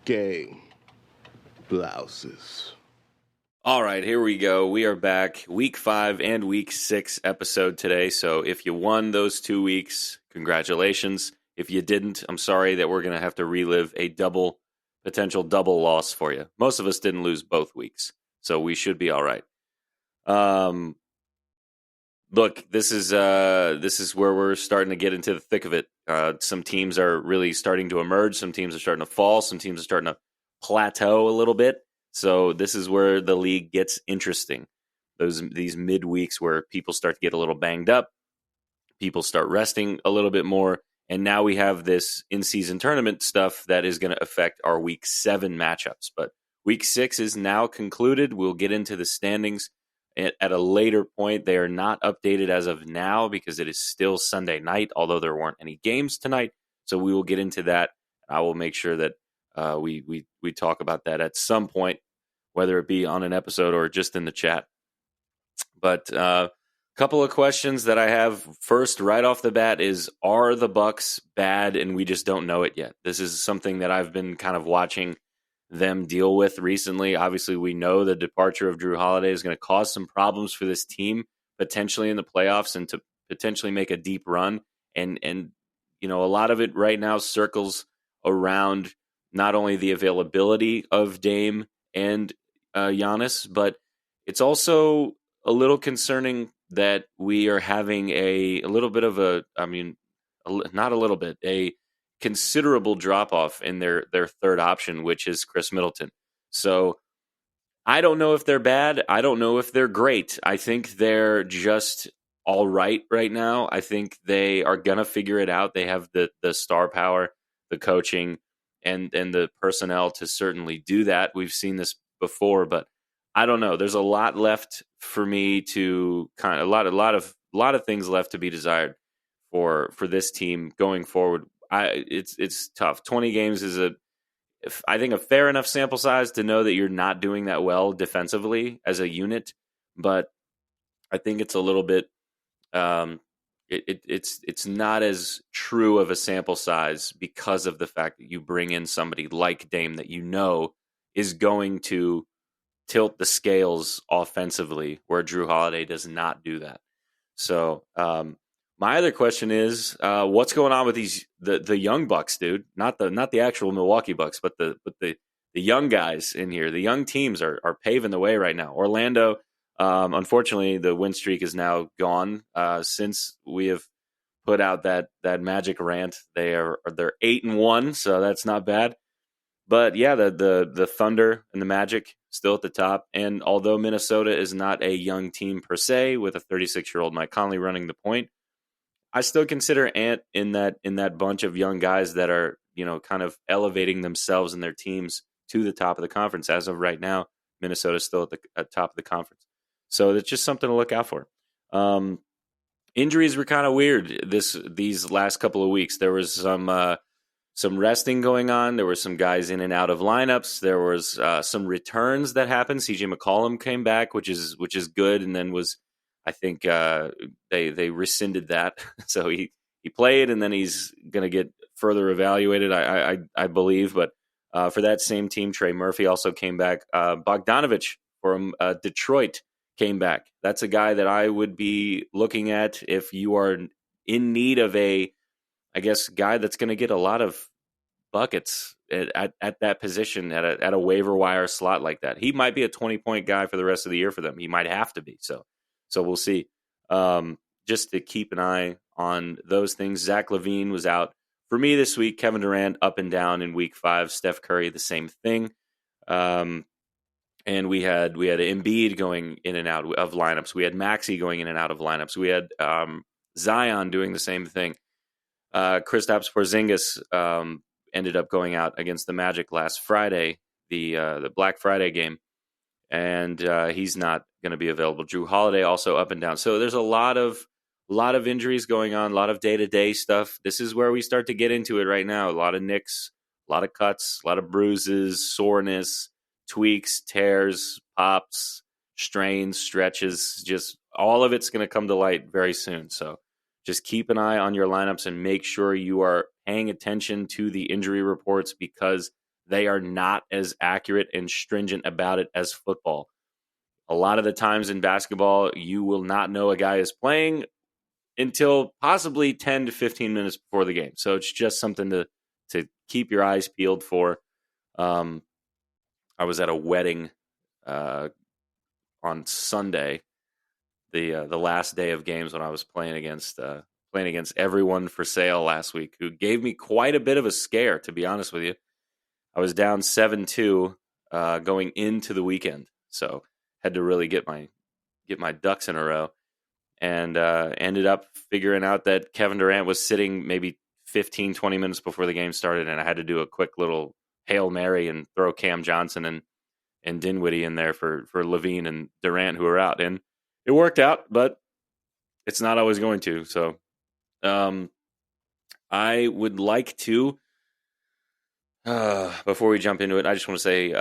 Gang. Blouses. All right, here we go. We are back. Week 5 and Week 6 episode today. So if you won those 2 weeks, congratulations. If you didn't, I'm sorry that we're going to have to relive a potential double loss for you. Most of us didn't lose both weeks, so we should be all right. Look, this is where we're starting to get into the thick of it. Some teams are really starting to emerge. Some teams are starting to fall. Some teams are starting to plateau a little bit. So this is where the league gets interesting. These mid weeks where people start to get a little banged up, people start resting a little bit more, and now we have this in-season tournament stuff that is going to affect our Week 7 matchups. But Week 6 is now concluded. We'll get into the standings at a later point. They are not updated as of now because it is still Sunday night, although there weren't any games tonight. So we will get into that. I will make sure that we talk about that at some point, whether it be on an episode or just in the chat. But a couple of questions that I have first, right off the bat, is: are the Bucks bad and we just don't know it yet? This is something that I've been kind of watching them deal with recently. Obviously, we know the departure of Drew Holiday is going to cause some problems for this team potentially in the playoffs and to potentially make a deep run. And you know, a lot of it right now circles around not only the availability of Dame and Giannis, but it's also a little concerning that we are having a little bit of not a little bit, a considerable drop off in their third option, which is Chris Middleton. So I don't know if they're bad. I don't know if they're great. I think they're just all right now. I think they are gonna figure it out. They have the star power, the coaching, and the personnel to certainly do that. We've seen this before, but I don't know. There's a lot left for me to a lot of things left to be desired for this team going forward. It's tough. 20 games is I think a fair enough sample size to know that you're not doing that well defensively as a unit, but I think it's a little bit it's not as true of a sample size because of the fact that you bring in somebody like Dame that you know is going to tilt the scales offensively, where Drew Holiday does not do that. So my other question is, what's going on with the young Bucks, dude? Not the actual Milwaukee Bucks, but the young guys in here. The young teams are paving the way right now. Orlando, unfortunately, the win streak is now gone since we have put out that Magic rant. They're 8-1, so that's not bad. But yeah, the Thunder and the Magic still at the top. And although Minnesota is not a young team per se, with a 36-year-old Mike Conley running the point, I still consider Ant in that bunch of young guys that are, you know, kind of elevating themselves and their teams to the top of the conference. As of right now, Minnesota's still at top of the conference. So it's just something to look out for. Injuries were kind of weird these last couple of weeks. There was some resting going on. There were some guys in and out of lineups. There was some returns that happened. CJ McCollum came back, which is good, and then I think they rescinded that, so he played, and then he's going to get further evaluated, I believe. But for that same team, Trey Murphy also came back. Bogdanovich from Detroit came back. That's a guy that I would be looking at if you are in need of a, I guess, guy that's going to get a lot of buckets at that position at a waiver wire slot like that. He might be a 20-point guy for the rest of the year for them. He might have to be. So we'll see. Just to keep an eye on those things. Zach LaVine was out for me this week. Kevin Durant up and down in week 5. Steph Curry, the same thing. And we had Embiid going in and out of lineups. We had Maxey going in and out of lineups. We had Zion doing the same thing. Kristaps Porzingis ended up going out against the Magic last Friday, the Black Friday game, and he's not going to be available. Drew Holiday also up and down. So there's a lot of injuries going on, a lot of day-to-day stuff. This is where we start to get into it right now. A lot of nicks, a lot of cuts, a lot of bruises, soreness, tweaks, tears, pops, strains, stretches. Just all of it's going to come to light very soon. So just keep an eye on your lineups and make sure you are paying attention to the injury reports, because they are not as accurate and stringent about it as football. A lot of the times in basketball, you will not know a guy is playing until possibly 10 to 15 minutes before the game. So it's just something to keep your eyes peeled for. I was at a wedding on Sunday, the last day of games when I was playing against everyone for sale last week, who gave me quite a bit of a scare, to be honest with you. I was down 7-2 going into the weekend, so had to really get my ducks in a row, and ended up figuring out that Kevin Durant was sitting maybe 15, 20 minutes before the game started, and I had to do a quick little Hail Mary and throw Cam Johnson and Dinwiddie in there for Levine and Durant, who are out. And it worked out, but it's not always going to. So I would like to, before we jump into it, I just want to say,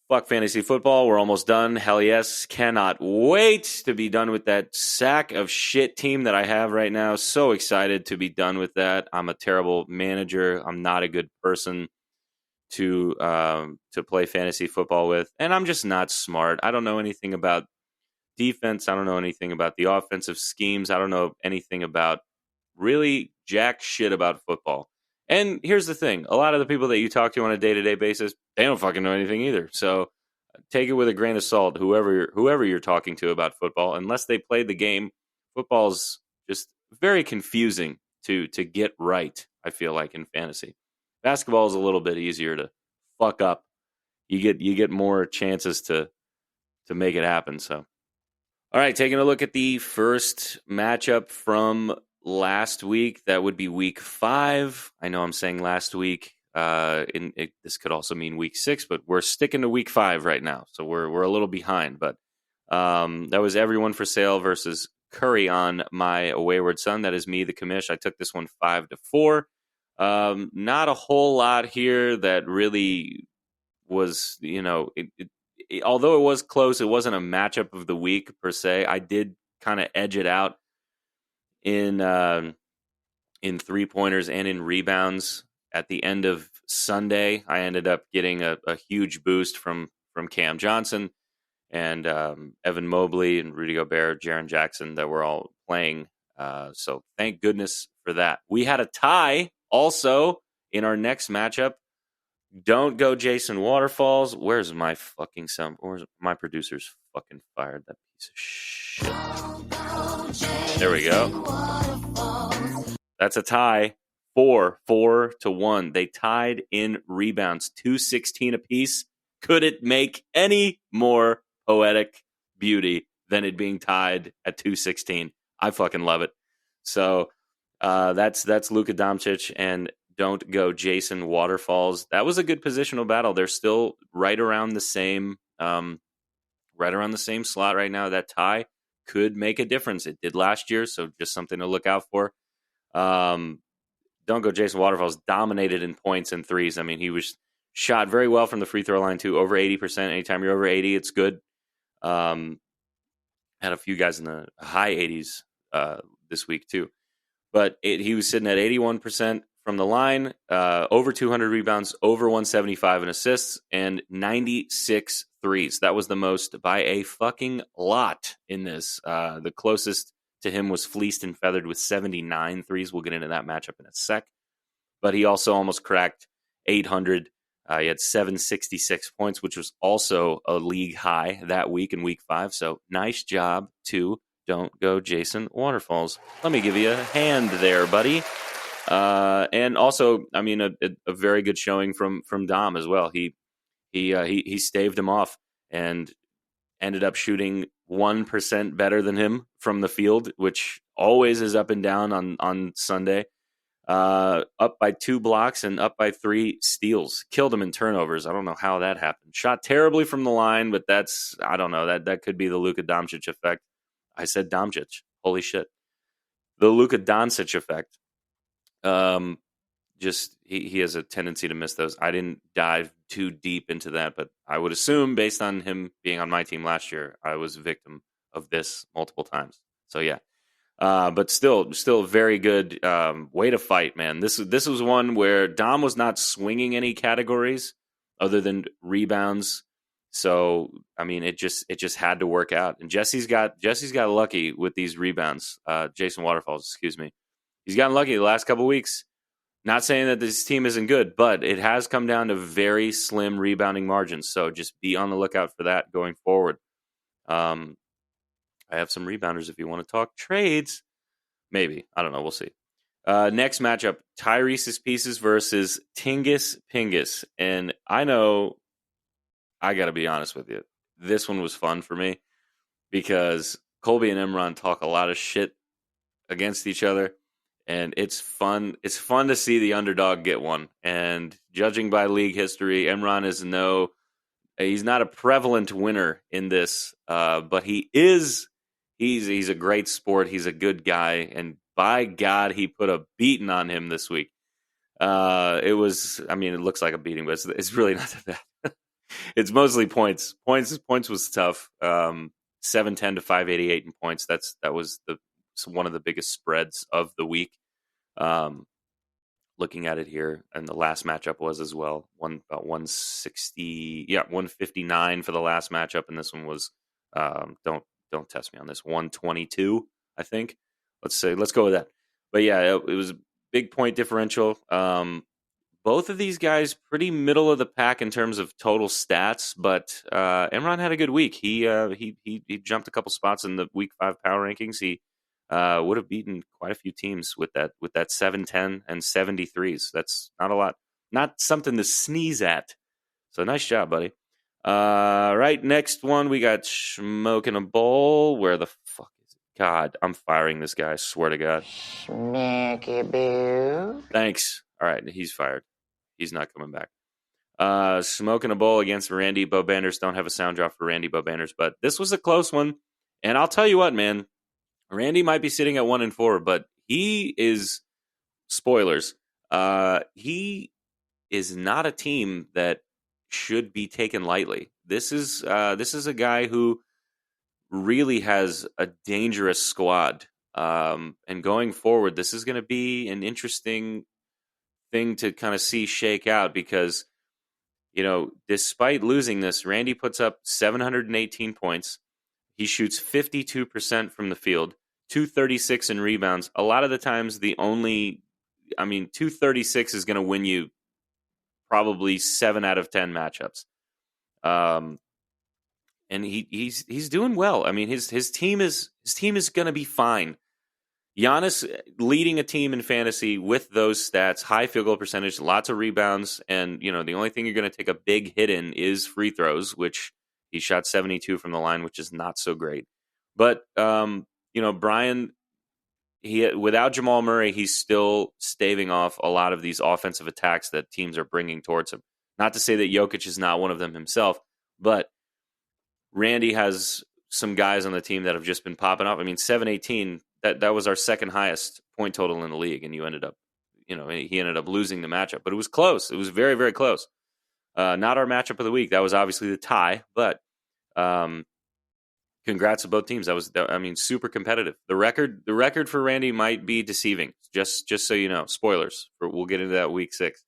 fuck fantasy football. We're almost done. Hell yes. Cannot wait to be done with that sack of shit team that I have right now. So excited to be done with that. I'm a terrible manager. I'm not a good person to play fantasy football with. And I'm just not smart. I don't know anything about defense. I don't know anything about the offensive schemes. I don't know anything about really jack shit about football. And here's the thing. A lot of the people that you talk to on a day-to-day basis, they don't fucking know anything either. So take it with a grain of salt, whoever you're talking to about football. Unless they played the game, football's just very confusing to get right, I feel like, in fantasy. Basketball is a little bit easier to fuck up. You get more chances to make it happen. So, all right, taking a look at the first matchup from last week. That would be week 5. I know I'm saying last week. This could also mean week 6, but we're sticking to week 5 right now, so we're a little behind. But that was Everyone for Sale versus Curry on My Wayward Son. That is me, the commish. I took this one 5-4. Not a whole lot here that really was, although it was close, it wasn't a matchup of the week per se. I did kind of edge it out in 3-pointers and in rebounds. At the end of Sunday, I ended up getting a huge boost from Cam Johnson and Evan Mobley and Rudy Gobert, Jaren Jackson, that were all playing. So thank goodness for that. We had a tie also in our next matchup. Don't go Jason Waterfalls. Where's my fucking sound? Where's my producer's fucking fired? That piece of shit. There we go. That's a tie. 4-1. They tied in rebounds, 216 apiece. Could it make any more poetic beauty than it being tied at 216? I fucking love it. So that's Luka Doncic and don't go Jason Waterfalls. That was a good positional battle. They're still right around the same slot right now. That tie could make a difference. It did last year, so just something to look out for. Don't go Jason Waterfalls dominated in points and threes. I mean, he was shot very well from the free throw line too, over 80%. Anytime you're over 80, it's good. Had a few guys in the high 80s this week too. But he was sitting at 81% from the line, over 200 rebounds, over 175 in assists, and 96 threes. That was the most by a fucking lot in this. The closest to him was Fleeced and Feathered with 79 threes. We'll get into that matchup in a sec. But he also almost cracked 800. He had 766 points, which was also a league high that week in week 5. So nice job to Don't Go Jason Waterfalls. Let me give you a hand there, buddy. And also, I mean, a very good showing from Dom as well. He staved him off and ended up shooting 1% better than him from the field, which always is up and down on Sunday. Up by 2 blocks and up by 3 steals. Killed him in turnovers. I don't know how that happened. Shot terribly from the line, but I don't know. That could be the Luka Doncic effect. I said Doncic. Holy shit. The Luka Doncic effect. Just he has a tendency to miss those. I didn't dive too deep into that, but I would assume, based on him being on my team last year, I was a victim of this multiple times. So yeah, but still very good way to fight, man. This was one where Dom was not swinging any categories. other than rebounds. So I mean, it just had to work out. And Jesse's got lucky with these rebounds. Jason Waterfalls, excuse me. He's gotten lucky the last couple weeks. Not saying that this team isn't good, but it has come down to very slim rebounding margins. So just be on the lookout for that going forward. I have some rebounders if you want to talk trades. Maybe. I don't know. We'll see. Next matchup, Tyrese's Pieces versus Tingus Pingus. And I know, I got to be honest with you, this one was fun for me because Colby and Imran talk a lot of shit against each other. And it's fun. It's fun to see the underdog get one. And judging by league history, Imran is he's not a prevalent winner in this, but he's a great sport. He's a good guy. And by God, he put a beating on him this week. It looks like a beating, but it's really not that bad. It's mostly points. Points was tough. 710 to 588 in points. That was one of the biggest spreads of the week. Looking at it here, and the last matchup was as well. About 160, 159 for the last matchup, and this one was don't test me on this, 122, I think. Let's go with that. But yeah, it was a big point differential. Both of these guys pretty middle of the pack in terms of total stats, but Imran had a good week. He jumped a couple spots in the week 5 power rankings. He would have beaten quite a few teams with that 710 and 73s. That's not a lot, not something to sneeze at. So nice job, buddy. Right, next one we got Smoking a Bowl. Where the fuck is it? God, I'm firing this guy. I swear to God. Smoky Boo. Thanks. All right, he's fired. He's not coming back. Smoking a Bowl against Randy Bobanders. Don't have a sound drop for Randy Bobanders, but this was a close one. And I'll tell you what, man. Randy might be sitting at 1-4, but he is, spoilers, he is not a team that should be taken lightly. This is a guy who really has a dangerous squad. And going forward, this is going to be an interesting thing to kind of see shake out because, despite losing this, Randy puts up 718 points. He shoots 52% from the field, 236 in rebounds. A lot of the times, 236 is going to win you probably 7 out of 10 matchups. And he's doing well. I mean, his team is going to be fine. Giannis leading a team in fantasy with those stats, high field goal percentage, lots of rebounds, and the only thing you're going to take a big hit in is free throws, which he shot 72 from the line, which is not so great. But Brian, without Jamal Murray, he's still staving off a lot of these offensive attacks that teams are bringing towards him. Not to say that Jokic is not one of them himself, but Randy has some guys on the team that have just been popping off. I mean, 718, that was our second highest point total in the league, and he ended up losing the matchup. But it was close. It was very, very close. Not our matchup of the week. That was obviously the tie, but congrats to both teams. That was, super competitive. The record for Randy might be deceiving. Just so you know, spoilers. We'll get into that week 6.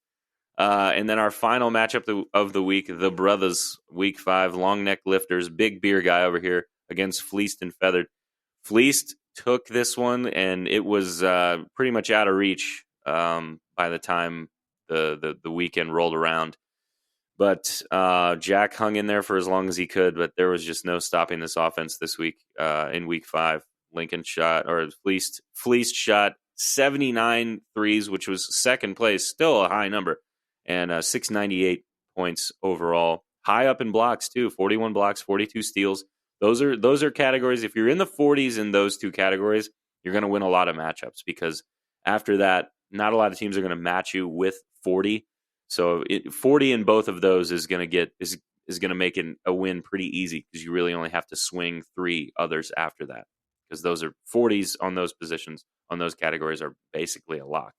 And then our final matchup of the week, the brothers, week 5, long neck lifters, big beer guy over here against Fleeced and Feathered. Fleeced took this one, and it was pretty much out of reach by the time the weekend rolled around. But Jack hung in there for as long as he could, but there was just no stopping this offense this week in week 5. Lincoln Fleeced shot 79 threes, which was second place, still a high number, and 698 points overall. High up in blocks, too, 41 blocks, 42 steals. Those are categories. If you're in the 40s in those two categories, you're going to win a lot of matchups because after that, not a lot of teams are going to match you with 40. So 40 in both of those is going to make a win pretty easy because you really only have to swing 3 others after that because those are 40s on those positions, on those categories are basically a lock.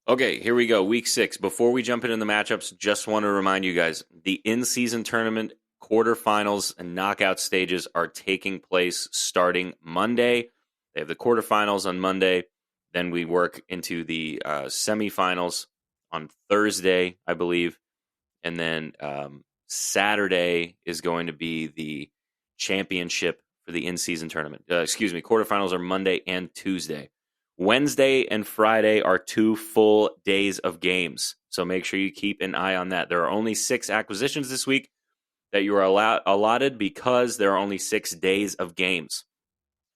Okay, here we go. Week 6. Before we jump into the matchups, just want to remind you guys, the in-season tournament quarterfinals and knockout stages are taking place starting Monday. They have the quarterfinals on Monday. Then we work into the semifinals on Thursday, I believe. And then Saturday is going to be the championship for the in-season tournament. Quarterfinals are Monday and Tuesday. Wednesday and Friday are 2 full days of games. So make sure you keep an eye on that. There are only 6 acquisitions this week that you are allotted because there are only 6 days of games.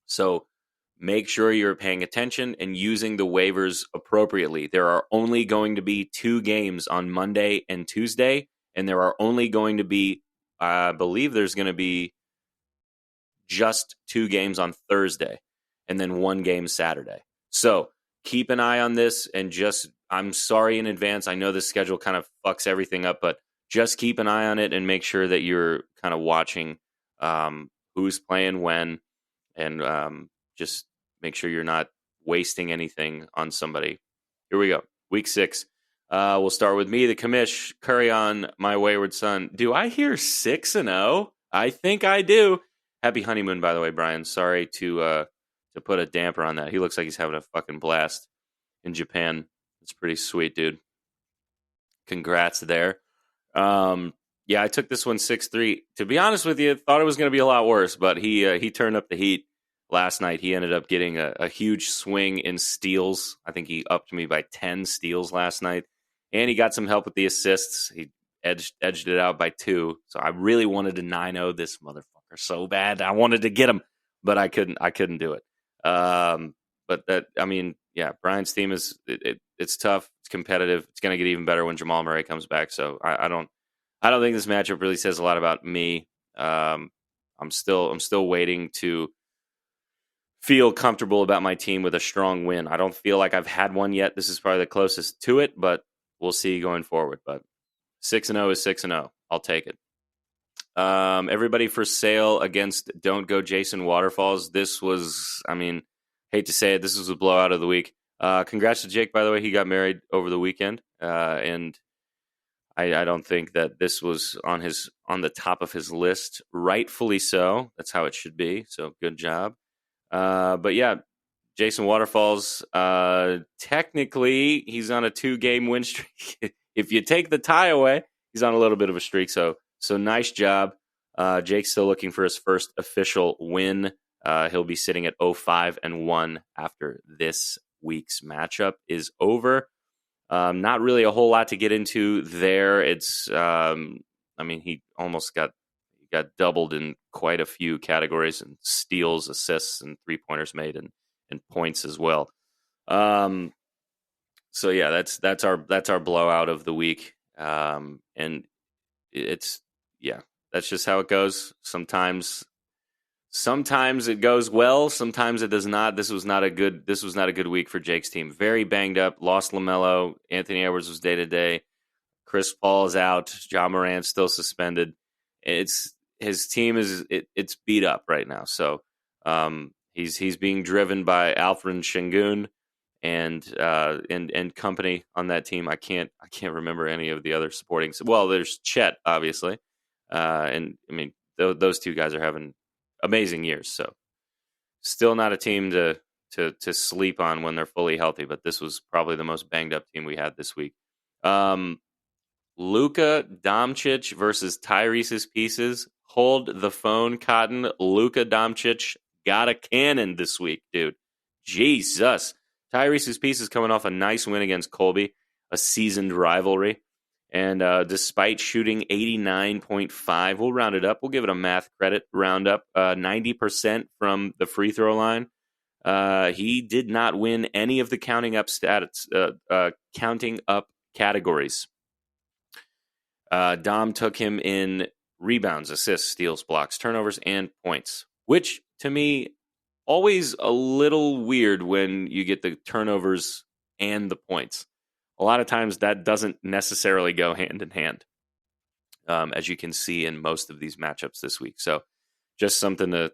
So make sure you're paying attention and using the waivers appropriately. There are only going to be 2 games on Monday and Tuesday, and there are only going to be, I believe there's going to be just 2 games on Thursday and then 1 game Saturday. So keep an eye on this, and I'm sorry in advance. I know this schedule kind of fucks everything up, but just keep an eye on it and make sure that you're kind of watching who's playing when, and just make sure you're not wasting anything on somebody. Here we go. Week 6. We'll start with me, the commish. Curry on my wayward son. Do I hear 6-0? I think I do. Happy honeymoon, by the way, Brian. Sorry to put a damper on that. He looks like he's having a fucking blast in Japan. It's pretty sweet, dude. Congrats there. Yeah, I took this one 6-3. To be honest with you, thought it was going to be a lot worse, but he turned up the heat last night. He ended up getting a huge swing in steals. I think he upped me by 10 steals last night, and he got some help with the assists. He edged it out by 2. So I really wanted to 9-0 this motherfucker so bad. I wanted to get him, but I couldn't do it. But that, I mean, yeah, Brian's team it's tough. It's competitive. It's going to get even better when Jamal Murray comes back. So I don't think this matchup really says a lot about me. I'm still waiting to feel comfortable about my team with a strong win. I don't feel like I've had one yet. This is probably the closest to it, but we'll see going forward. But 6-0 is 6-0. I'll take it. Everybody for sale against Don't Go Jason Waterfalls. This was, I mean, hate to say it, this was a blowout of the week. Congrats to Jake, by the way. He got married over the weekend, and I don't think that this was on the top of his list. Rightfully so. That's how it should be. So good job. But yeah, Jason Waterfalls, technically he's on a 2-game win streak. If you take the tie away, he's on a little bit of a streak. So nice job. Jake's still looking for his first official win. He'll be sitting at 0-5-1 after this week's matchup is over. Not really a whole lot to get into there. It's, I mean, he almost got doubled in quite a few categories, and steals, assists, and 3-pointers made, and points as well. So yeah, that's our blowout of the week. And it's, yeah, that's just how it goes. Sometimes it goes well, sometimes it does not. This was not a good week for Jake's team. Very banged up. Lost LaMelo. Anthony Edwards was day to day. Chris Paul is out. Ja Morant's still suspended. His team it's beat up right now. So he's being driven by Alfred Şengün and company on that team. I can't remember any of the other supporting. Well, there's Chet, obviously, and I mean those 2 guys are having amazing years. So still not a team to sleep on when they're fully healthy. But this was probably the most banged up team we had this week. Luka Doncic versus Tyrese's Pieces. Hold the phone, Cotton. Luka Doncic got a cannon this week, dude. Jesus. Tyrese's Pieces coming off a nice win against Colby, a seasoned rivalry. And despite shooting 89.5, we'll round it up. We'll give it a math credit round up. 90% from the free throw line. He did not win any of the counting up categories. Dom took him in rebounds, assists, steals, blocks, turnovers, and points, which to me always a little weird when you get the turnovers and the points. A lot of times that doesn't necessarily go hand in hand, as you can see in most of these matchups this week. So just something to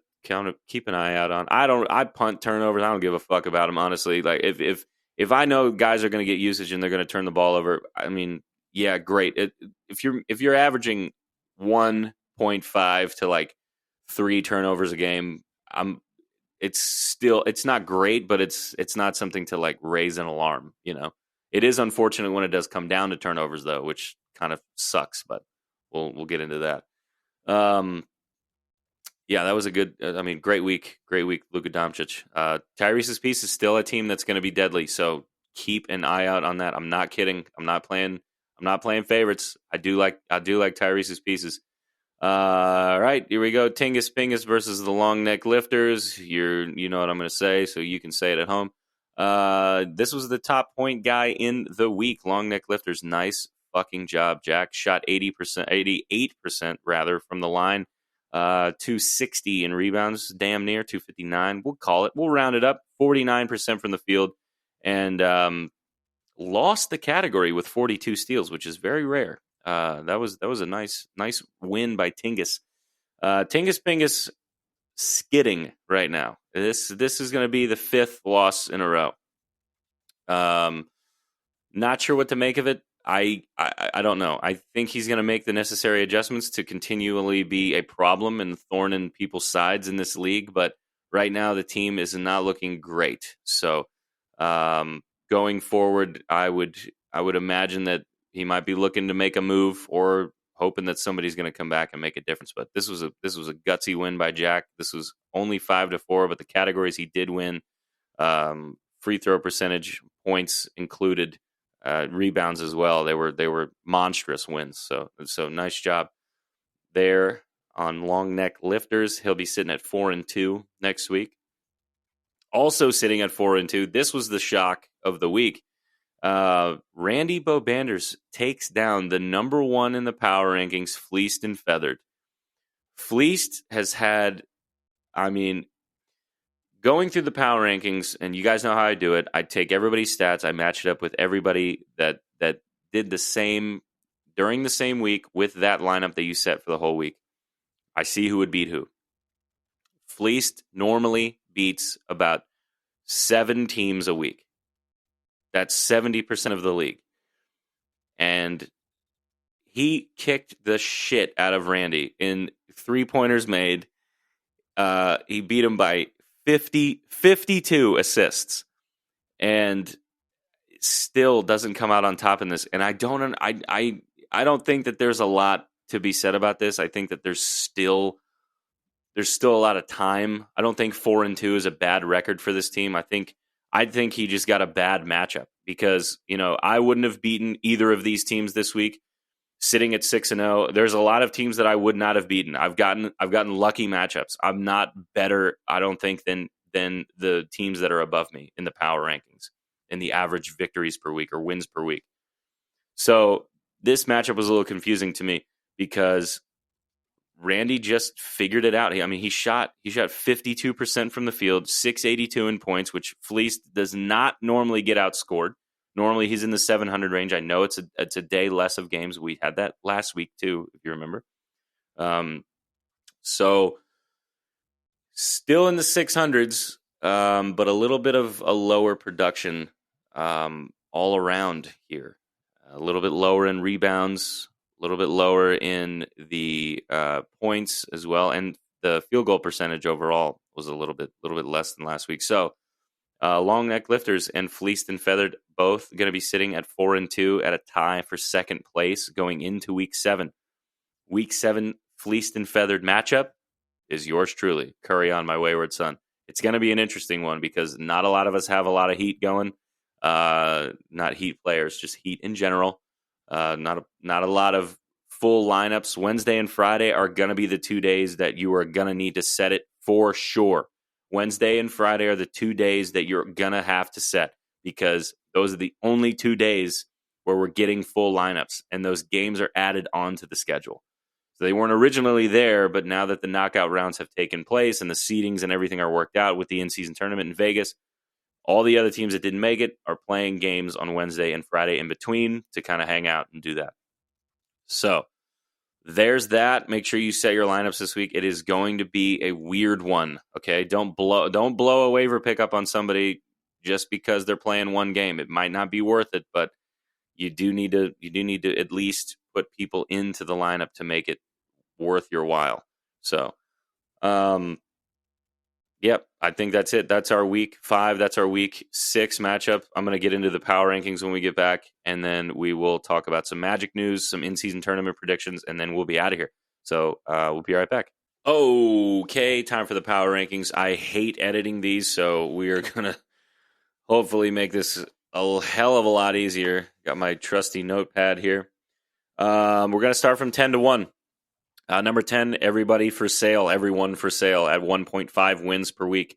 keep an eye out on. I punt turnovers. I don't give a fuck about them, honestly. Like if I know guys are going to get usage and they're going to turn the ball over, I mean, yeah, great. If you're averaging 1.5 to like 3 turnovers a game, it's not great, but it's not something to like raise an alarm, you know. It is unfortunate when it does come down to turnovers, though, which kind of sucks, but we'll get into that. Yeah, that was a good. I mean, great week, Luka Doncic. Tyrese's piece is still a team that's going to be deadly, so keep an eye out on that. I'm not kidding. I'm not playing favorites. I do like Tyrese's pieces. All right, here we go. Tingus Pingus versus the Long Neck Lifters. You know what I'm going to say, so you can say it at home. This was the top point guy in the week. Long Neck Lifters, nice fucking job, Jack. Shot 88% rather from the line. 260 in rebounds, damn near 259. We'll call it. We'll round it up. 49% from the field, and lost the category with 42 steals, which is very rare. That was a nice win by Tingus. Tingus Pingus skidding right now. This is going to be the 5th loss in a row. Not sure what to make of it. I don't know. I think he's going to make the necessary adjustments to continually be a problem and thorn in people's sides in this league. But right now, the team is not looking great. So going forward, I would imagine that he might be looking to make a move or hoping that somebody's going to come back and make a difference. But this was a gutsy win by Jack. This was only 5-4, but the categories he did win, free throw percentage, points included. Rebounds as well. They were monstrous wins. So nice job there on Long Neck Lifters. He'll be sitting at 4-2 next week. Also sitting at 4-2. This was the shock of the week. Randy Bobanders takes down the number 1 in the power rankings, Fleeced and Feathered. Fleeced has had, I mean, going through the power rankings, and you guys know how I do it. I take everybody's stats. I match it up with everybody that did the same during the same week with that lineup that you set for the whole week. I see who would beat who. Fleeced normally beats about 7 teams a week. That's 70% of the league. And he kicked the shit out of Randy in 3-pointers made. He beat him by 52 assists, and still doesn't come out on top in this. And I don't think that there's a lot to be said about this. I think that there's still a lot of time. I don't think 4-2 is a bad record for this team. I think he just got a bad matchup because, I wouldn't have beaten either of these teams this week. Sitting at 6-0, there's a lot of teams that I would not have beaten. I've gotten lucky matchups. I'm not better, I don't think, than the teams that are above me in the power rankings in the average victories per week or wins per week. So this matchup was a little confusing to me because Randy just figured it out. He shot 52% from the field, 682 in points, which Fleeced does not normally get outscored. Normally, he's in the 700 range. I know it's a day less of games. We had that last week, too, if you remember. So, still in the 600s, but a little bit of a lower production all around here. A little bit lower in rebounds, a little bit lower in the points as well. And the field goal percentage overall was a little bit less than last week. So, Long Neck Lifters and Fleeced and Feathered both going to be sitting at 4-2 at a tie for second place going into Week 7. Week 7 Fleeced and Feathered matchup is yours truly, Curry on my wayward son. It's going to be an interesting one because not a lot of us have a lot of heat going. Not heat players, just heat in general. Not a lot of full lineups. Wednesday and Friday are going to be the 2 days that you are going to need to set it for sure. Wednesday and Friday are the 2 days that you're going to have to set because those are the only 2 days where we're getting full lineups, and those games are added onto the schedule. So they weren't originally there, but now that the knockout rounds have taken place and the seedings and everything are worked out with the in-season tournament in Vegas, all the other teams that didn't make it are playing games on Wednesday and Friday in between to kind of hang out and do that. So there's that. Make sure you set your lineups this week. It is going to be a weird one. Okay, don't blow a waiver pickup on somebody just because they're playing one game. It might not be worth it, but you do need to at least put people into the lineup to make it worth your while. So, Yep, I think that's it. That's our week 5. That's our week 6 matchup. I'm going to get into the power rankings when we get back, and then we will talk about some Magic news, some in-season tournament predictions, and then we'll be out of here. So we'll be right back. Okay, time for the power rankings. I hate editing these, so we are going to hopefully make this a hell of a lot easier. Got my trusty notepad here. We're going to start from 10 to 1. Number 10, everybody for sale, everyone for sale at 1.5 wins per week.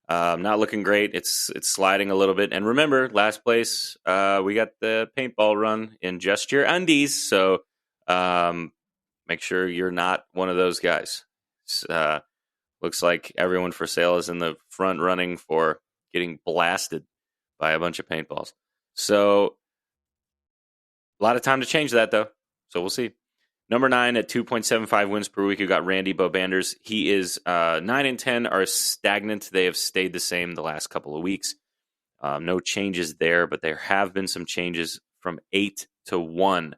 Not looking great. It's sliding a little bit. And remember, last place, we got the paintball run in just your undies. So make sure you're not one of those guys. Looks like everyone for sale is in the front running for getting blasted by a bunch of paintballs. So a lot of time to change that, though. So we'll see. Number 9 at 2.75 wins per week, you got Randy Bobanders. He is 9 and 10 are stagnant. They have stayed the same the last couple of weeks. No changes there, but there have been some changes from 8 to 1.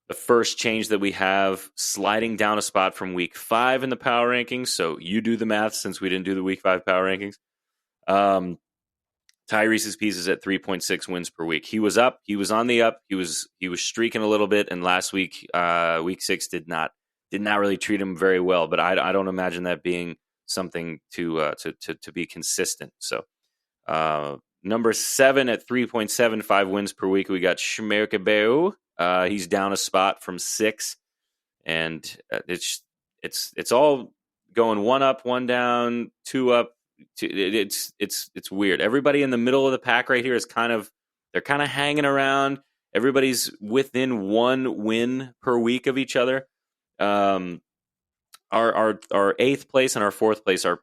The first change that we have, sliding down a spot from week 5 in the power rankings. So you do the math since we didn't do the week 5 power rankings. Tyrese's Pieces at 3.6 wins per week. He was up. He was on the up. He was streaking a little bit, and last week, week 6 did not really treat him very well. But I don't imagine that being something to be consistent. So number 7 at 3.75 wins per week, we got Schmerkebeu. He's down a spot from 6, and it's all going 1 up, 1 down, 2 up. It's weird. Everybody in the middle of the pack right here is they're kind of hanging around. Everybody's within 1 win per week of each other. Our 8th place and our 4th place are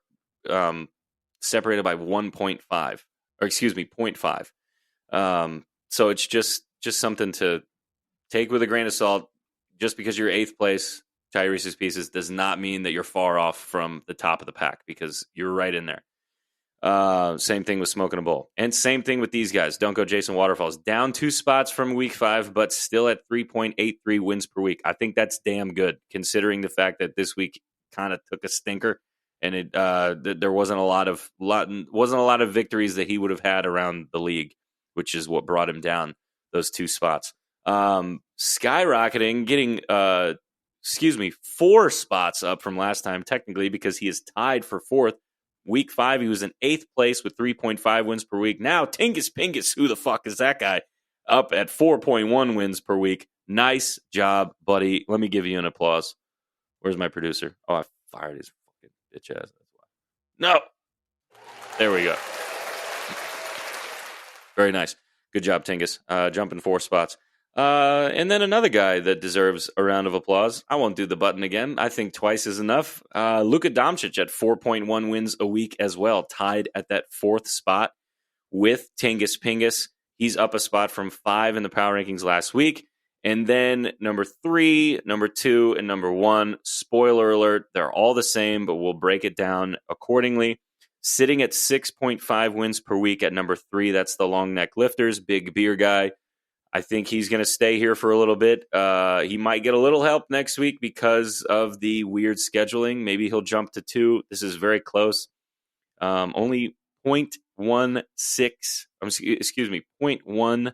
separated by 1.5, or excuse me, 0.5. So it's just something to take with a grain of salt. Just because you're 8th place, Tyrese's Pieces, does not mean that you're far off from the top of the pack, because you're right in there. Same thing with Smoking a Bowl. And same thing with these guys. Don't Go Jason Waterfalls. Down 2 spots from week 5, but still at 3.83 wins per week. I think that's damn good, considering the fact that this week kind of took a stinker, and there wasn't a lot of victories that he would have had around the league, which is what brought him down those 2 spots. Skyrocketing, getting 4 spots up from last time, technically, because he is tied for 4th. Week 5, he was in 8th place with 3.5 wins per week. Now, Tingus Pingus, who the fuck is that guy? Up at 4.1 wins per week. Nice job, buddy. Let me give you an applause. Where's my producer? Oh, I fired his fucking bitch ass. That's why. No. There we go. Very nice. Good job, Tingus. Jumping 4 spots. And then another guy that deserves a round of applause. I won't do the button again. I think twice is enough. Luka Doncic at 4.1 wins a week as well, tied at that 4th spot with Tingus Pingus. He's up a spot from 5 in the power rankings last week. And then number 3, number 2, and number 1, spoiler alert, they're all the same, but we'll break it down accordingly. Sitting at 6.5 wins per week at number 3, that's the Long Neck Lifters, big beer guy. I think he's going to stay here for a little bit. He might get a little help next week because of the weird scheduling. Maybe he'll jump to 2. This is very close. Only 0.16, excuse me, 0.1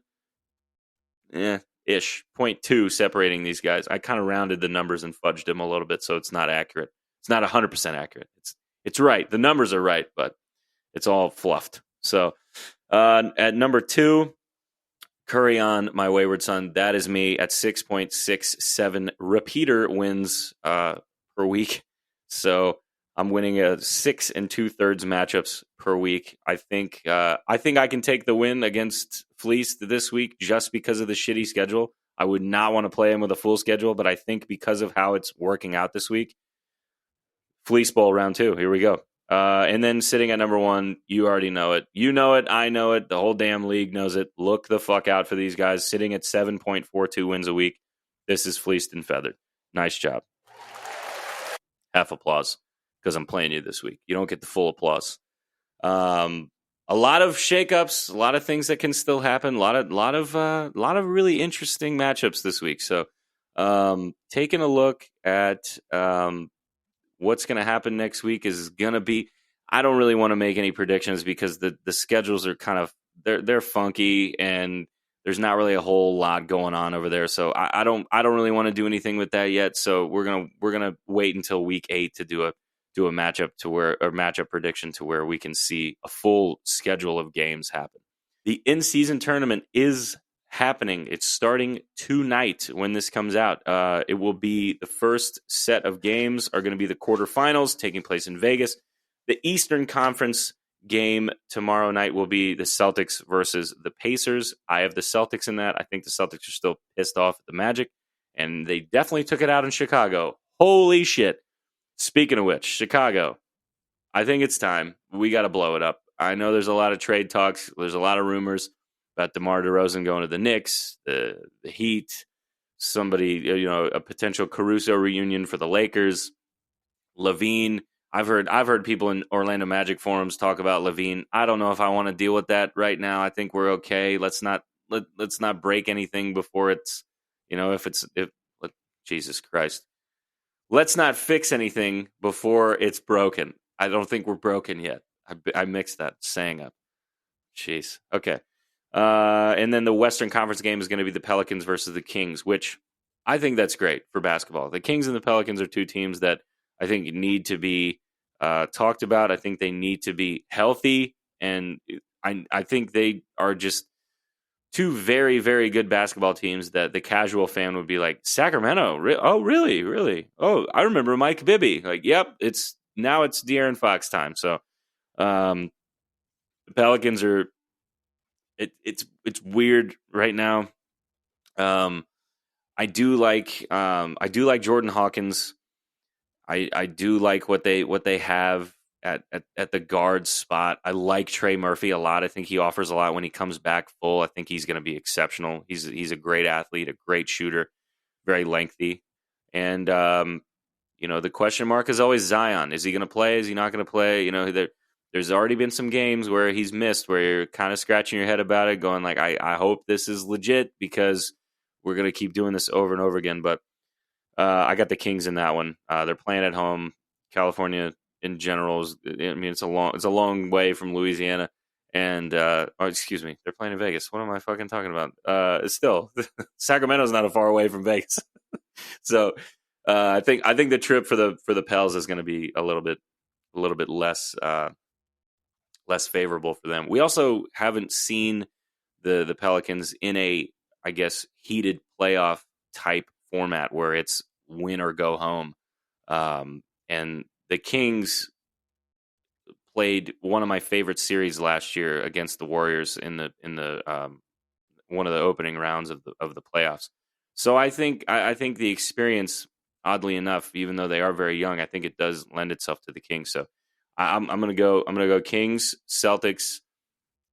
ish, 0.2 separating these guys. I kind of rounded the numbers and fudged them a little bit, so it's not accurate. It's not 100% accurate. It's right. The numbers are right, but it's all fluffed. So at number 2, Curry on My Wayward Son. That is me at 6.67 repeater wins per week. So I'm winning a 6 2/3 matchups per week. I think I can take the win against Fleece this week just because of the shitty schedule. I would not want to play him with a full schedule, but I think because of how it's working out this week, Fleece Bowl round 2. Here we go. And then sitting at number 1, you already know it. You know it. I know it. The whole damn league knows it. Look the fuck out for these guys. Sitting at 7.42 wins a week. This is Fleeced and Feathered. Nice job. Half applause because I'm playing you this week. You don't get the full applause. A lot of shakeups, a lot of things that can still happen. A lot of really interesting matchups this week. So, taking a look at what's going to happen next week is going to be, I don't really want to make any predictions because the schedules are kind of they're funky and there's not really a whole lot going on over there. So I don't really want to do anything with that yet. So we're gonna wait until week 8 to do a matchup prediction to where we can see a full schedule of games happen. The in-season tournament is happening. It's starting tonight when this comes out. It will be the first set of games are going to be the quarterfinals taking place in Vegas. The Eastern Conference game tomorrow night will be the Celtics versus the Pacers. I have the Celtics in that. I think the Celtics are still pissed off at the Magic, and they definitely took it out in Chicago. Holy shit. Speaking of which, Chicago, I think it's time. We got to blow it up. I know there's a lot of trade talks. There's a lot of rumors about DeMar DeRozan going to the Knicks, the Heat, somebody, a potential Caruso reunion for the Lakers, LaVine. I've heard people in Orlando Magic forums talk about LaVine. I don't know if I want to deal with that right now. I think we're okay. Let's not break anything before it's, Jesus Christ. Let's not fix anything before it's broken. I don't think we're broken yet. I mixed that saying up. Jeez. Okay. And then the Western Conference game is going to be the Pelicans versus the Kings, which I think that's great for basketball. The Kings and the Pelicans are two teams that I think need to be talked about. I think they need to be healthy, and I think they are just two very, very good basketball teams that the casual fan would be like, Sacramento? Oh, really? Really? Oh, I remember Mike Bibby. Like, yep, it's De'Aaron Fox time. So the Pelicans are it's weird right now. I do like Jordan Hawkins. I do like what they have at the guard spot. I like Trey Murphy a lot. I think he offers a lot when he comes back full. I think he's going to be exceptional. He's a great athlete, a great shooter, very lengthy. And the question mark is always Zion. Is he going to play? Is he not going to play? There's already been some games where he's missed, where you're kind of scratching your head about it, going like, I hope this is legit because we're going to keep doing this over and over again. But I got the Kings in that one. They're playing at home. California in general it's a long way from Louisiana. And excuse me, they're playing in Vegas. What am I fucking talking about? Still, Sacramento's not far away from Vegas. So I think the trip for the Pels is going to be a little bit less favorable for them. We also haven't seen the Pelicans in a, I guess, heated playoff type format where it's win or go home. And the Kings played one of my favorite series last year against the Warriors in the one of the opening rounds of the playoffs. So I think the experience, oddly enough, even though they are very young, I think it does lend itself to the Kings. So I'm gonna go Kings, Celtics.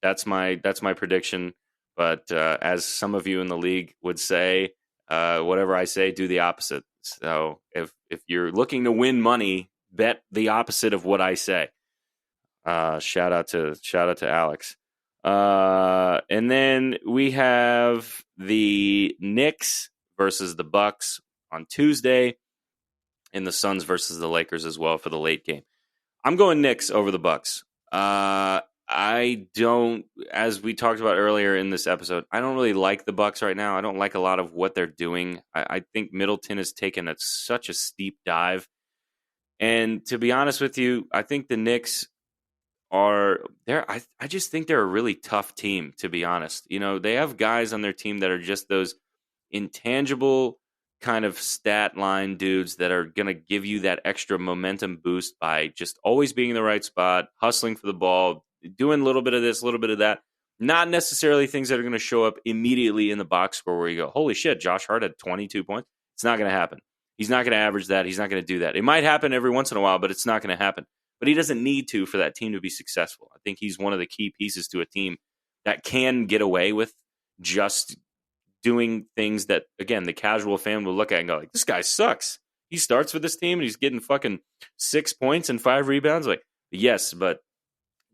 That's my prediction. But as some of you in the league would say, whatever I say, do the opposite. So if you're looking to win money, bet the opposite of what I say. Shout out to Alex. And then we have the Knicks versus the Bucks on Tuesday, and the Suns versus the Lakers as well for the late game. I'm going Knicks over the Bucks. I don't, as we talked about earlier in this episode, I don't really like the Bucks right now. I don't like a lot of what they're doing. I think Middleton has taken such a steep dive. And to be honest with you, I think the Knicks are there. I just think they're a really tough team, to be honest. They have guys on their team that are just those intangible kind of stat line dudes that are going to give you that extra momentum boost by just always being in the right spot, hustling for the ball, doing a little bit of this, a little bit of that. Not necessarily things that are going to show up immediately in the box score where you go, holy shit, Josh Hart had 22 points. It's not going to happen. He's not going to average that. He's not going to do that. It might happen every once in a while, but it's not going to happen. But he doesn't need to for that team to be successful. I think he's one of the key pieces to a team that can get away with just doing things that, again, the casual fan will look at and go, like, this guy sucks. He starts for this team and he's getting fucking 6 points and 5 rebounds. Like, yes, but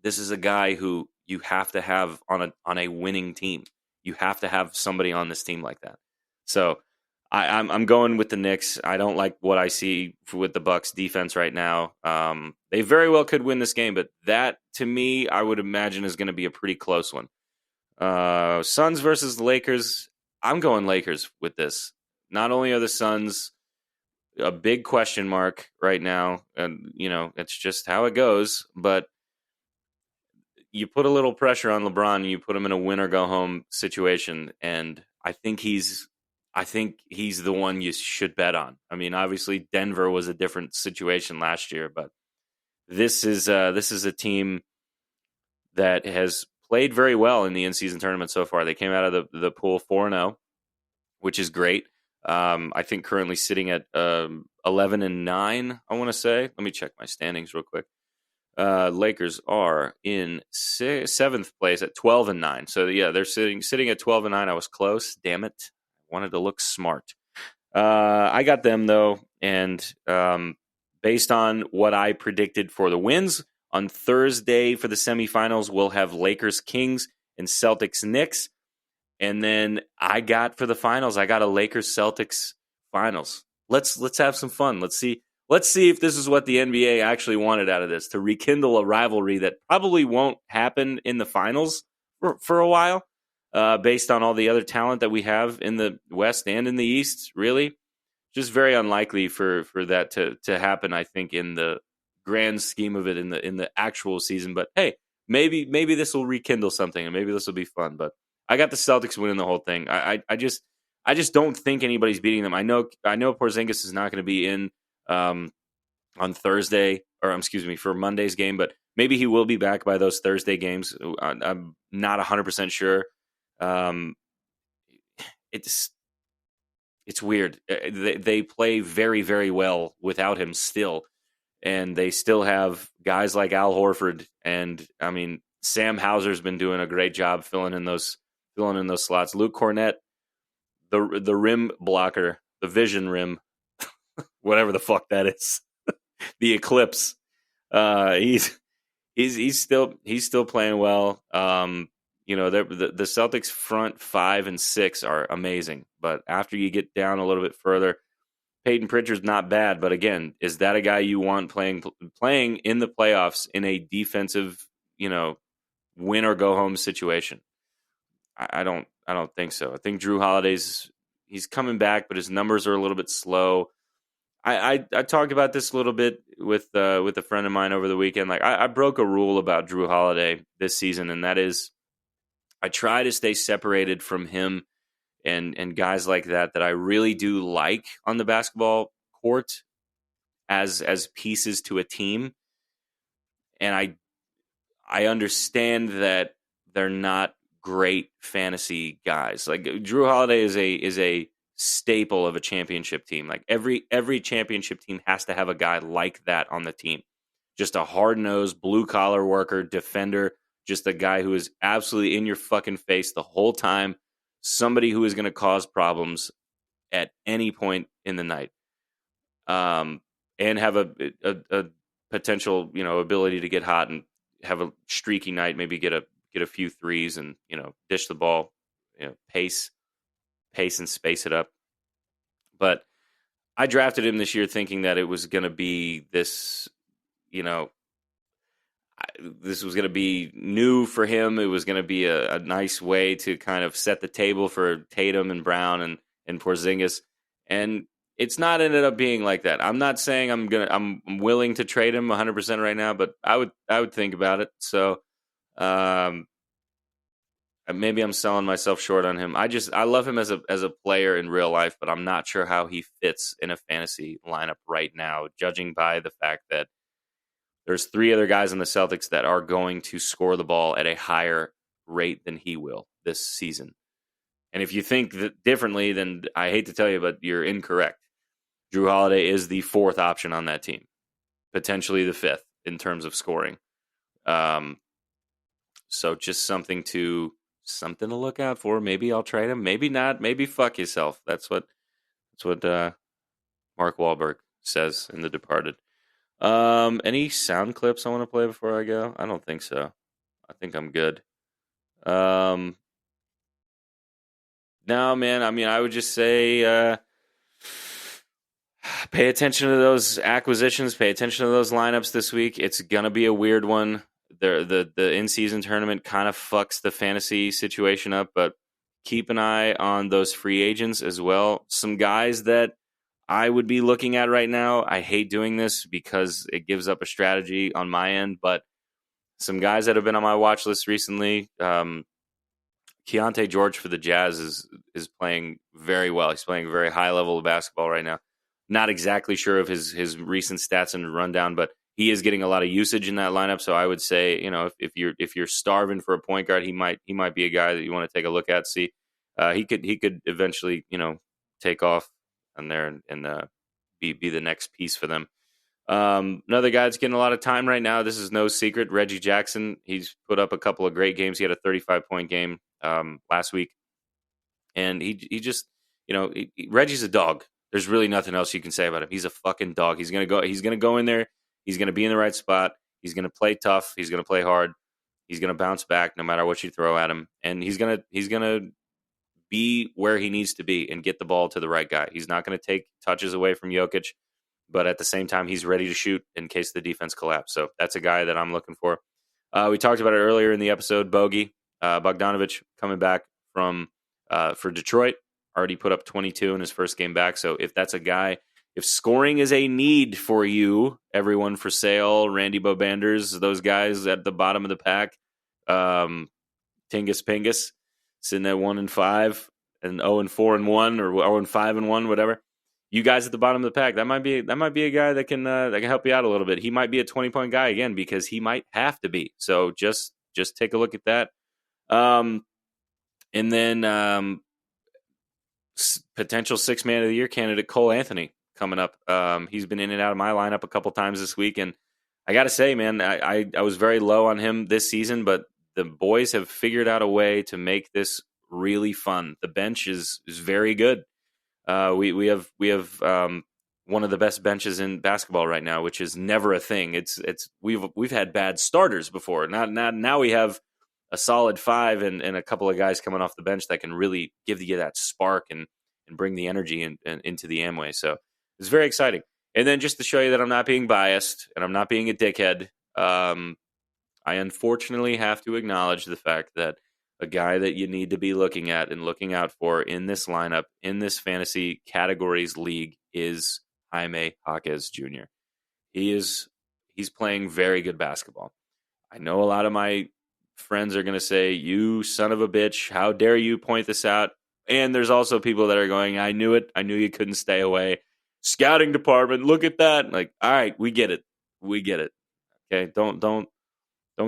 this is a guy who you have to have on a winning team. You have to have somebody on this team like that. So I'm going with the Knicks. I don't like what I see with the Bucks defense right now. They very well could win this game, but that to me, I would imagine is going to be a pretty close one. Suns versus Lakers. I'm going Lakers with this. Not only are the Suns a big question mark right now, and it's just how it goes, but you put a little pressure on LeBron and you put him in a win or go home situation, and I think he's the one you should bet on. I mean, obviously Denver was a different situation last year, but this is a team that has played very well in the in-season tournament so far. They came out of the pool 4-0, which is great. I think currently sitting at 11-9. I want to say. Let me check my standings real quick. Lakers are in seventh place at 12-9. So yeah, they're sitting at 12-9. I was close. Damn it! I wanted to look smart. I got them though, and based on what I predicted for the wins on Thursday for the semifinals, we'll have Lakers Kings and Celtics Knicks, and then I got for the finals, I got a Lakers Celtics finals. Let's have some fun. Let's see if this is what the NBA actually wanted out of this, to rekindle a rivalry that probably won't happen in the finals for a while, based on all the other talent that we have in the West and in the East. Really, just very unlikely for that to happen. I think in the grand scheme of it, in the actual season. But hey, maybe this will rekindle something, and maybe this will be fun. But I got the Celtics winning the whole thing. I just don't think anybody's beating them. I know Porzingis is not going to be in on Thursday, or excuse me, for Monday's game, but maybe he will be back by those Thursday games. I'm not 100% sure. It's weird. They play very, very well without him still, and they still have guys like Al Horford, and I mean Sam Hauser's been doing a great job filling in those slots. Luke Cornett, the rim blocker, the vision rim, whatever the fuck that is, the eclipse. He's still playing well. The Celtics front 5 and 6 are amazing, but after you get down a little bit further, Peyton Pritchard's not bad, but again, is that a guy you want playing in the playoffs in a defensive, win or go home situation? I don't think so. I think Drew Holiday's he's coming back, but his numbers are a little bit slow. I talked about this a little bit with a friend of mine over the weekend. Like I broke a rule about Drew Holiday this season, and that is I try to stay separated from him and guys like that I really do like on the basketball court as pieces to a team. And I understand that they're not great fantasy guys. Like Drew Holiday is a staple of a championship team. Like every championship team has to have a guy like that on the team. Just a hard-nosed, blue-collar worker, defender, just a guy who is absolutely in your fucking face the whole time, somebody who is going to cause problems at any point in the night, and have a potential, ability to get hot and have a streaky night, maybe get a few threes and, dish the ball, pace and space it up. But I drafted him this year thinking that it was going to be this, this was going to be new for him. It was going to be a nice way to kind of set the table for Tatum and Brown and Porzingis. And it's not ended up being like that. I'm not saying I'm willing to trade him 100% right now, but I would think about it. So, maybe I'm selling myself short on him. I love him as a player in real life, but I'm not sure how he fits in a fantasy lineup right now, judging by the fact that there's 3 other guys in the Celtics that are going to score the ball at a higher rate than he will this season. And if you think that differently, then I hate to tell you, but you're incorrect. Drew Holiday is the 4th option on that team, potentially the 5th in terms of scoring. So just something to look out for. Maybe I'll trade him. Maybe not. Maybe fuck yourself. That's what Mark Wahlberg says in The Departed. Any sound clips I want to play before I go? I don't think so. I think I'm good. No, man. I mean, I would just say Pay attention to those acquisitions. Pay attention to those lineups this week. It's gonna be a weird one. The in season tournament kind of fucks the fantasy situation up, but keep an eye on those free agents as well. Some guys that I would be looking at right now. I hate doing this because it gives up a strategy on my end, but some guys that have been on my watch list recently. Keontae George for the Jazz is playing very well. He's playing a very high level of basketball right now. Not exactly sure of his recent stats and rundown, but he is getting a lot of usage in that lineup. So I would say, if you're starving for a point guard, he might be a guy that you want to take a look at. See, he could eventually take off on there and be the next piece for them. Another guy that's getting a lot of time right now. This is no secret. Reggie Jackson. He's put up a couple of great games. He had a 35-point game last week, and he just Reggie's a dog. There's really nothing else you can say about him. He's a fucking dog. He's gonna go in there. He's gonna be in the right spot. He's gonna play tough. He's gonna play hard. He's gonna bounce back no matter what you throw at him, and he's gonna be where he needs to be and get the ball to the right guy. He's not gonna take touches away from Jokic, but at the same time, he's ready to shoot in case the defense collapses. So that's a guy that I'm looking for. We talked about it earlier in the episode. Bogey Bogdanovich coming back from for Detroit. Already put up 22 in his first game back. So if that's a guy, if scoring is a need for you, everyone for sale, Randy Bobanders, those guys at the bottom of the pack, Tingus Pingus, sitting at 1-5 and 0-4-1 or 0-5-1, whatever. You guys at the bottom of the pack, that might be a guy that can help you out a little bit. He might be a 20-point guy again because he might have to be. So just take a look at that. And then potential 6 man of the year candidate Cole Anthony coming up. He's been in and out of my lineup a couple times this week, and I got to say, man, I was very low on him this season, but the boys have figured out a way to make this really fun. The bench is very good. We have one of the best benches in basketball right now, which is never a thing. We've had bad starters before. Now we have a solid 5 and a couple of guys coming off the bench that can really give you that spark and bring the energy into the Amway. So it's very exciting. And then just to show you that I'm not being biased and I'm not being a dickhead, I unfortunately have to acknowledge the fact that a guy that you need to be looking at and looking out for in this lineup, in this fantasy categories league, is Jaime Jaquez Jr. He's playing very good basketball. I know a lot of my friends are going to say, "You son of a bitch, how dare you point this out?" And there's also people that are going, "I knew it. I knew you couldn't stay away. Scouting department, look at that." Like, all right, we get it. We get it. Okay, don't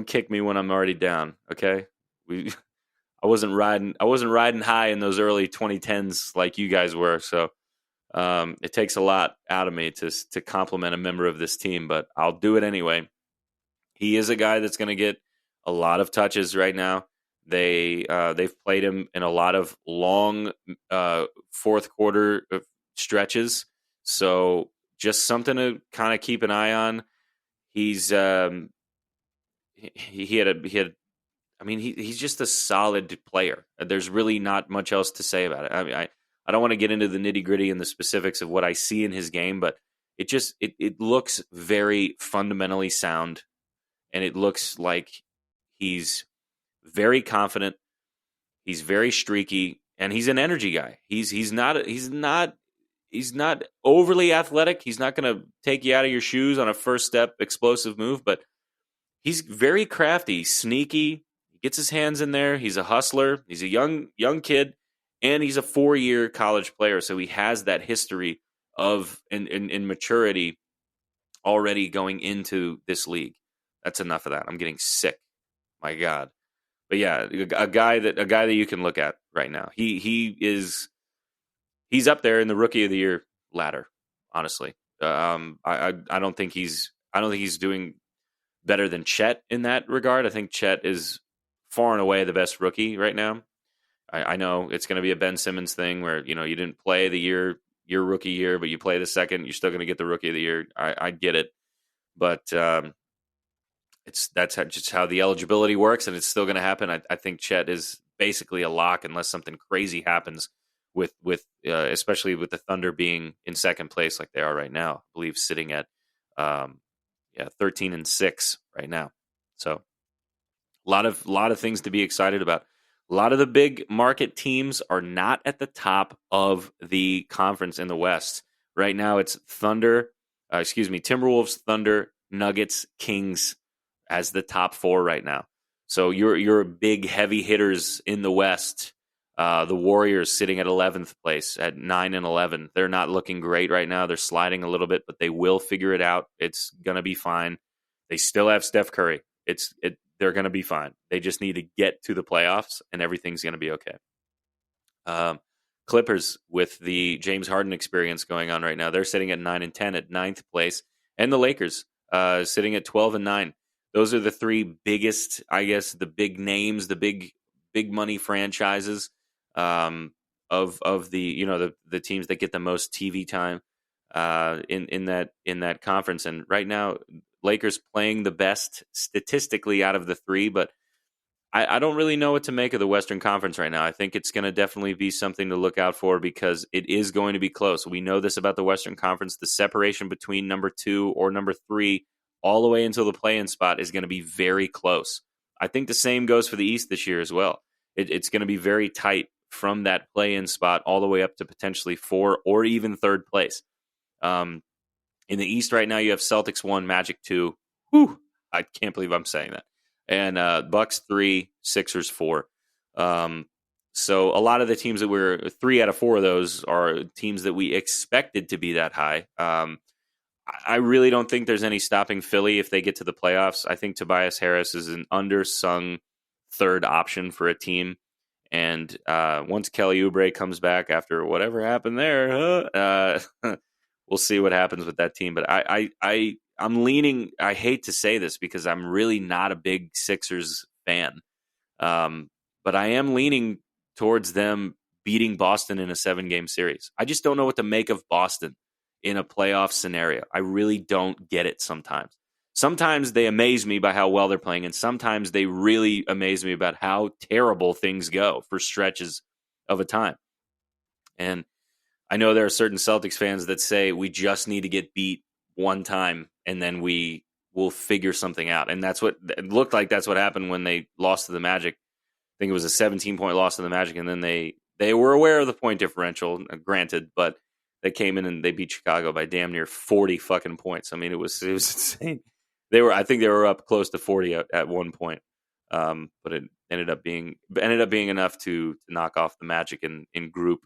kick me when I'm already down. Okay, I wasn't riding high in those early 2010s like you guys were. So it takes a lot out of me to compliment a member of this team, but I'll do it anyway. He is a guy that's going to get a lot of touches right now. They've played him in a lot of long fourth quarter stretches, so just something to kind of keep an eye on. He's he's just a solid player. There's really not much else to say about it. I mean, I don't want to get into the nitty gritty and the specifics of what I see in his game, but it looks very fundamentally sound, and it looks like he's very confident. He's very streaky, and he's an energy guy. He's not overly athletic. He's not going to take you out of your shoes on a first step explosive move, but he's very crafty, sneaky. He gets his hands in there. He's a hustler. He's a young kid, and he's a 4-year college player, so he has that history of in maturity already going into this league. That's enough of that. I'm getting sick. My God. But yeah, a guy that you can look at right now. He's up there in the rookie of the year ladder, honestly. I don't think he's doing better than Chet in that regard. I think Chet is far and away the best rookie right now. I know it's going to be a Ben Simmons thing where, you didn't play your rookie year, but you play the second, you're still going to get the rookie of the year. I get it. But that's just how the eligibility works, and it's still going to happen. I think Chet is basically a lock unless something crazy happens with especially with the Thunder being in second place like they are right now. I believe sitting at 13-6 right now. So lot of things to be excited about. A lot of the big market teams are not at the top of the conference in the West right now. It's Timberwolves, Thunder, Nuggets, Kings as the top four right now. So your big heavy hitters in the West. The Warriors sitting at 11th place at 9-11. They're not looking great right now. They're sliding a little bit, but they will figure it out. It's gonna be fine. They still have Steph Curry. They're going to be fine. They just need to get to the playoffs, and everything's going to be okay. Clippers, with the James Harden experience going on right now, they're sitting at 9-10 at 9th place, and the Lakers sitting at 12-9. Those are the three biggest, I guess, the big names, the big money franchises of the teams that get the most TV time in that conference. And right now, Lakers playing the best statistically out of the three, but I don't really know what to make of the Western Conference right now. I think it's going to definitely be something to look out for because it is going to be close. We know this about the Western Conference. The separation between number 2 or number 3 all the way until the play-in spot is going to be very close. I think the same goes for the East this year as well. It's going to be very tight from that play-in spot all the way up to potentially 4 or even 3rd place. In the East right now, you have Celtics 1, Magic 2. Whew, I can't believe I'm saying that. And Bucks 3, Sixers 4. So a lot of the teams that we're 3 out of 4 of those are teams that we expected to be that high. I really don't think there's any stopping Philly if they get to the playoffs. I think Tobias Harris is an undersung third option for a team. And once Kelly Oubre comes back after whatever happened there, we'll see what happens with that team. But I'm leaning. I hate to say this because I'm really not a big Sixers fan, but I am leaning towards them beating Boston in a 7-game series. I just don't know what to make of Boston in a playoff scenario. I really don't get it sometimes. Sometimes they amaze me by how well they're playing, and sometimes they really amaze me about how terrible things go for stretches of a time. And I know there are certain Celtics fans that say we just need to get beat one time and then we will figure something out. And that's what it looked like. That's what happened when they lost to the Magic. I think it was a 17-point loss to the Magic, and then they were aware of the point differential, granted, but they came in and they beat Chicago by damn near 40 fucking points. I mean, it was insane. I think they were up close to 40 at one point, but it ended up being enough to knock off the Magic in Group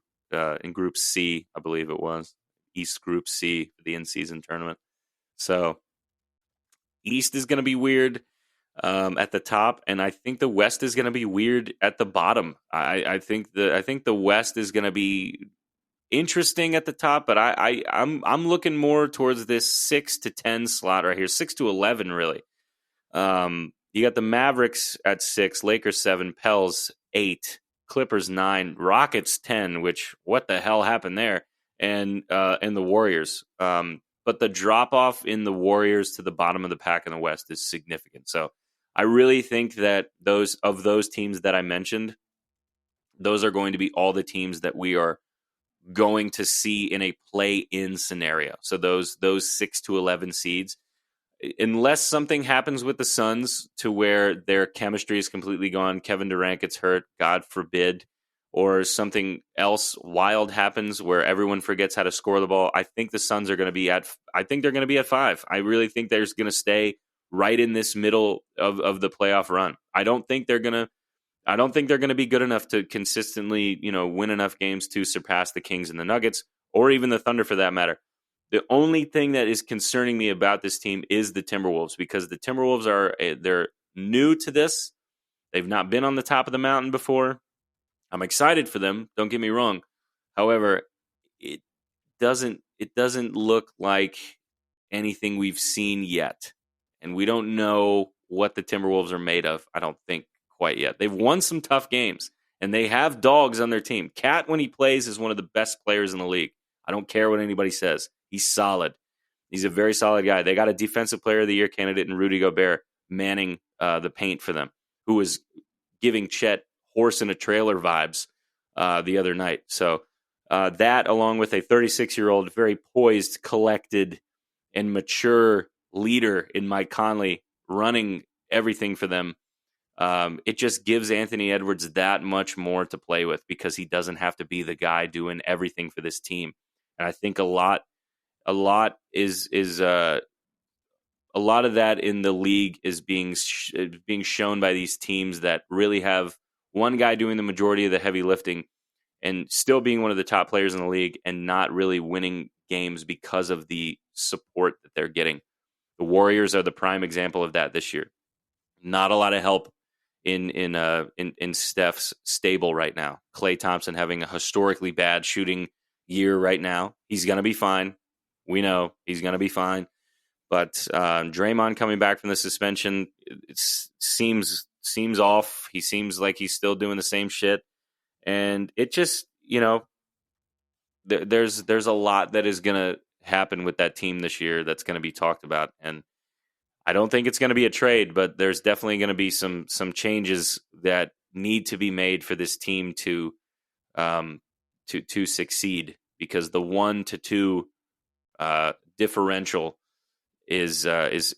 C, I believe it was East Group C for the in-season tournament. So East is going to be weird at the top, and I think the West is going to be weird at the bottom. I think the West is going to be interesting at the top, but I'm looking more towards this 6 to 10 slot right here, 6 to 11 really. You got the Mavericks at 6, Lakers 7, Pels 8, Clippers 9, Rockets 10. Which what the hell happened there? And the Warriors. But the drop off in the Warriors to the bottom of the pack in the West is significant. So I really think that those teams that I mentioned, those are going to be all the teams that we are going to see in a play-in scenario. So those 6 to 11 seeds, unless something happens with the Suns to where their chemistry is completely gone, Kevin Durant gets hurt, God forbid, or something else wild happens where everyone forgets how to score the ball, I think the Suns are going to be at 5. I really think they're going to stay right in this middle of the playoff run. I don't think they're going to be good enough to consistently, win enough games to surpass the Kings and the Nuggets, or even the Thunder for that matter. The only thing that is concerning me about this team is the Timberwolves, because the Timberwolves they're new to this. They've not been on the top of the mountain before. I'm excited for them. Don't get me wrong. However, it doesn't look like anything we've seen yet, and we don't know what the Timberwolves are made of. I don't think quite yet. They've won some tough games, and they have dogs on their team. Cat, when he plays, is one of the best players in the league. I don't care what anybody says. He's solid. He's a very solid guy. They got a Defensive Player of the Year candidate in Rudy Gobert manning the paint for them, who was giving Chet horse in a trailer vibes the other night. So That, along with a 36-year-old, very poised, collected, and mature leader in Mike Conley running everything for them, it just gives Anthony Edwards that much more to play with because he doesn't have to be the guy doing everything for this team. And I think a lot is a lot of that in the league is being shown by these teams that really have one guy doing the majority of the heavy lifting and still being one of the top players in the league and not really winning games because of the support that they're getting. The Warriors are the prime example of that this year. Not a lot of help in Steph's stable right now. Klay Thompson having a historically bad shooting year right now. He's going to be fine. We know he's going to be fine. But Draymond coming back from the suspension, it seems off. He seems like he's still doing the same shit. And it just, there's a lot that is going to happen with that team this year that's going to be talked about. And I don't think it's going to be a trade, but there's definitely going to be some changes that need to be made for this team to succeed, because the 1-2 differential is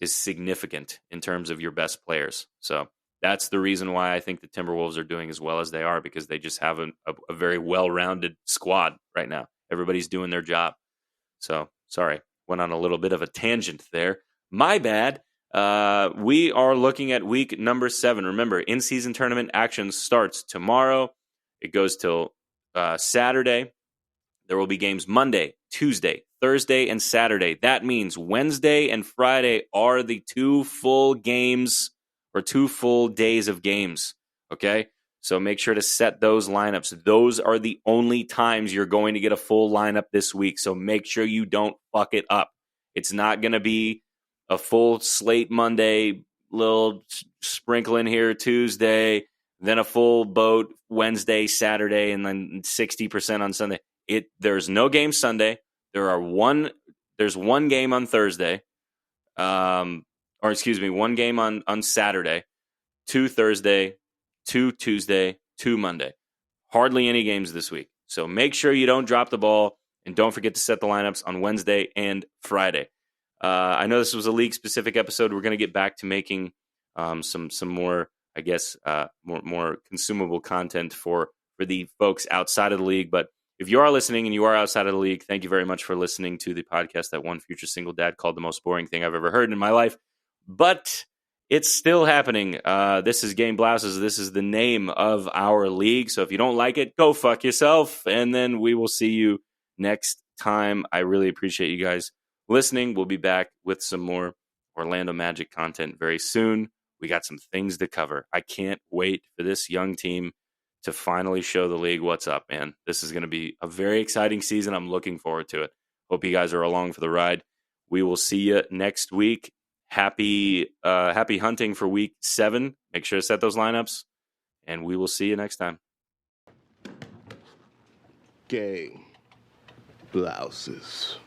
significant in terms of your best players. So that's the reason why I think the Timberwolves are doing as well as they are, because they just have a very well-rounded squad right now. Everybody's doing their job. So, sorry, went on a little bit of a tangent there. My bad. We are looking at week number 7. Remember, in-season tournament action starts tomorrow. It goes till Saturday. There will be games Monday, Tuesday, Thursday, and Saturday. That means Wednesday and Friday are the 2 full games or 2 full days of games. Okay? So make sure to set those lineups. Those are the only times you're going to get a full lineup this week. So make sure you don't fuck it up. It's not going to be a full slate Monday, little sprinkle in here Tuesday, then a full boat Wednesday, Saturday, and then 60% on Sunday. There's no game Sunday. There's one game on Thursday, one game on Saturday, 2 Thursday, 2 Tuesday, 2 Monday. Hardly any games this week. So make sure you don't drop the ball, and don't forget to set the lineups on Wednesday and Friday. I know this was a league-specific episode. We're going to get back to making some more, I guess, more consumable content for the folks outside of the league. But if you are listening and you are outside of the league, thank you very much for listening to the podcast that one future single dad called the most boring thing I've ever heard in my life. But it's still happening. This is Game Blouses. This is the name of our league. So if you don't like it, go fuck yourself. And then we will see you next time. I really appreciate you guys listening. We'll be back with some more Orlando Magic content very soon. We got some things to cover. I can't wait for this young team to finally show the league what's up, man. This is going to be a very exciting season. I'm looking forward to it. Hope you guys are along for the ride. We will see you next week. Happy hunting for week 7. Make sure to set those lineups, and we will see you next time. Game Blouses.